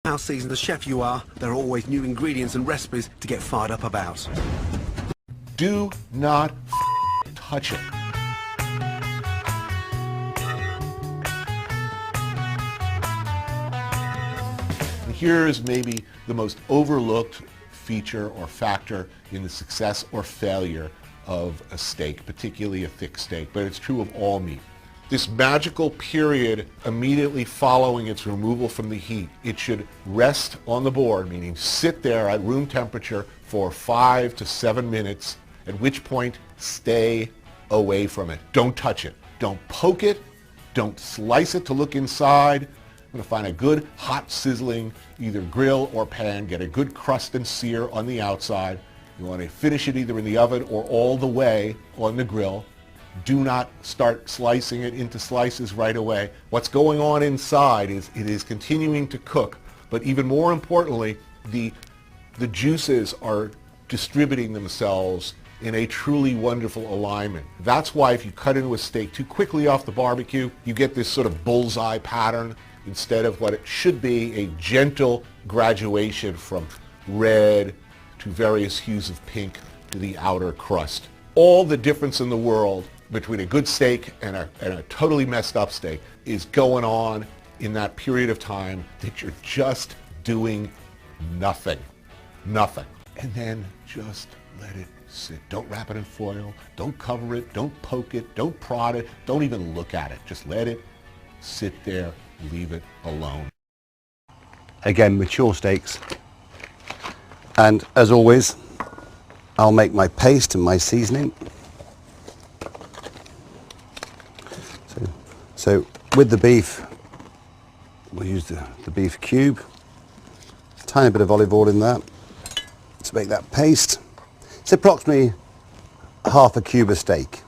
How seasoned a chef you are, there are always new ingredients and recipes to get fired up about. Do not touch it. And here is maybe the most overlooked feature or factor in the success or failure of a steak, particularly a thick steak, but it's true of all meat. This magical period immediately following its removal from the heat, it should rest on the board, meaning sit there at room temperature for 5 to 7 minutes, at which point stay away from it. Don't touch it. Don't poke it. Don't slice it to look inside. I'm going to find a good hot sizzling either grill or pan, get a good crust and sear on the outside. You want to finish it either in the oven or all the way on the grill. Do not start slicing it into slices right away. What's going on inside is it is continuing to cook, but even more importantly, the juices are distributing themselves in a truly wonderful alignment. That's why if you cut into a steak too quickly off the barbecue, you get this sort of bullseye pattern instead of what it should be, a gentle graduation from red to various hues of pink to the outer crust. All the difference in the world between a good steak and a totally messed up steak is going on in that period of time that you're just doing nothing. Nothing. And then just let it sit. Don't wrap it in foil. Don't cover it. Don't poke it. Don't prod it. Don't even look at it. Just let it sit there. Leave it alone. Again, mature steaks. And as always, I'll make my paste and my seasoning. So with the beef, we'll use the beef cube, tiny bit of olive oil in that to make that paste. It's approximately half a cube of steak.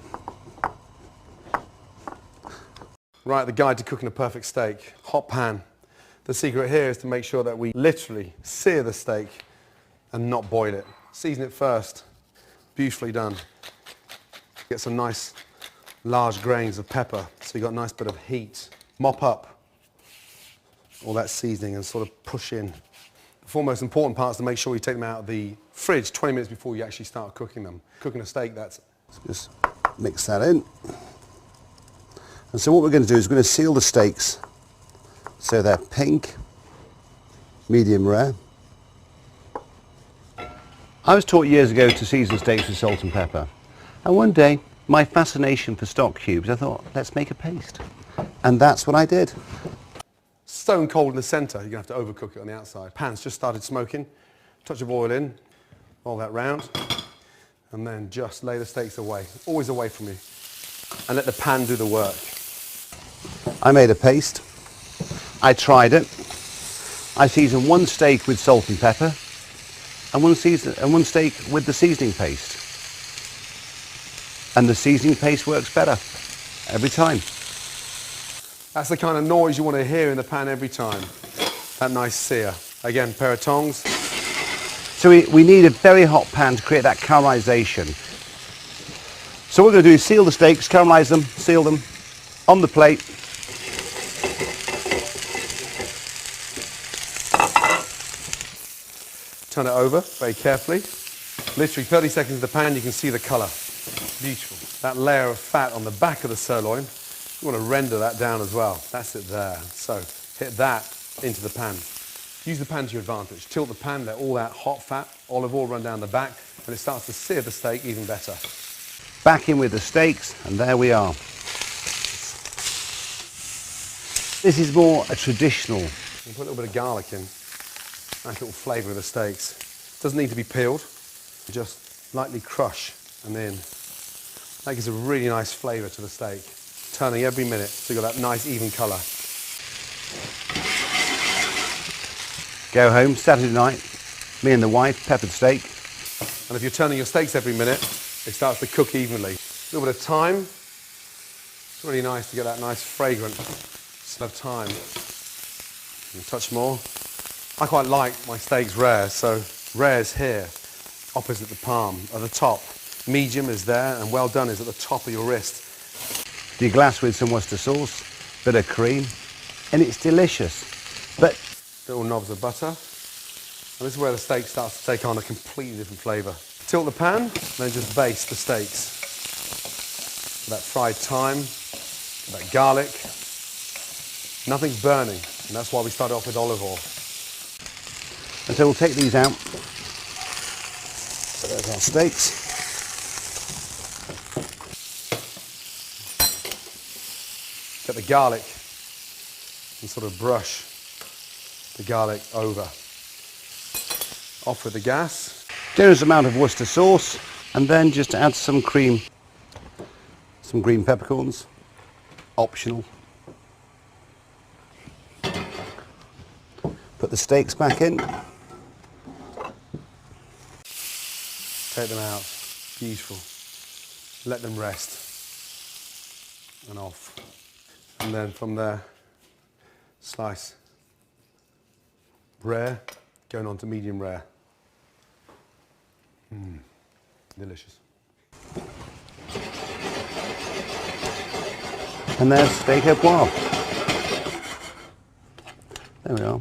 Right, the guide to cooking a perfect steak. Hot pan. The secret here is to make sure that we literally sear the steak and not boil it. Season it first. Beautifully done. Get some nice large grains of pepper, so you got a nice bit of heat. Mop up all that seasoning and sort of push in. The four most important parts to make sure you take them out of the fridge 20 minutes before you actually start cooking them. Cooking a steak, that's... Just mix that in. And so what we're going to do is we're going to seal the steaks so they're pink, medium rare. I was taught years ago to season steaks with salt and pepper. And one day, my fascination for stock cubes, I thought, let's make a paste. And that's what I did. Stone cold in the centre, you're going to have to overcook it on the outside. Pan's just started smoking, touch of oil in, roll that round, and then just lay the steaks away, always away from you, and let the pan do the work. I made a paste. I tried it. I seasoned one steak with salt and pepper, and one steak with the seasoning paste. And the seasoning paste works better every time. That's the kind of noise you want to hear in the pan every time. That nice sear. Again, pair of tongs. So we need a very hot pan to create that caramelization. So what we're going to do is seal the steaks, caramelize them, seal them on the plate. Turn it over very carefully. Literally 30 seconds in the pan, you can see the colour. Beautiful. That layer of fat on the back of the sirloin, you want to render that down as well. That's it there. So hit that into the pan. Use the pan to your advantage. Tilt the pan, let all that hot fat, olive oil run down the back, and it starts to sear the steak even better. Back in with the steaks, and there we are. This is more a traditional. You put a little bit of garlic in. Nice little flavour of the steaks. Doesn't need to be peeled. Just lightly crush and then that gives a really nice flavour to the steak. Turning every minute so you've got that nice even colour. Go home Saturday night, me and the wife, peppered steak. And if you're turning your steaks every minute, it starts to cook evenly. A little bit of thyme. It's really nice to get that nice fragrant smell of thyme. And a touch more. I quite like my steaks rare, so rare is here, opposite the palm, at the top. Medium is there, and well done is at the top of your wrist. Deglass with some Worcester sauce, bit of cream, and it's delicious. But little knobs of butter. And this is where the steak starts to take on a completely different flavour. Tilt the pan, then just baste the steaks. That fried thyme, that garlic. Nothing's burning, and that's why we started off with olive oil. And so we'll take these out. So there's our steaks. Get the garlic and sort of brush the garlic over. Off with the gas. Generous amount of Worcester sauce, and then just add some cream, some green peppercorns, optional. Put the steaks back in. Take them out. Beautiful. Let them rest. And off. And then from there, slice. Rare, going on to medium rare. Delicious. And there's steak au poivre. There we are.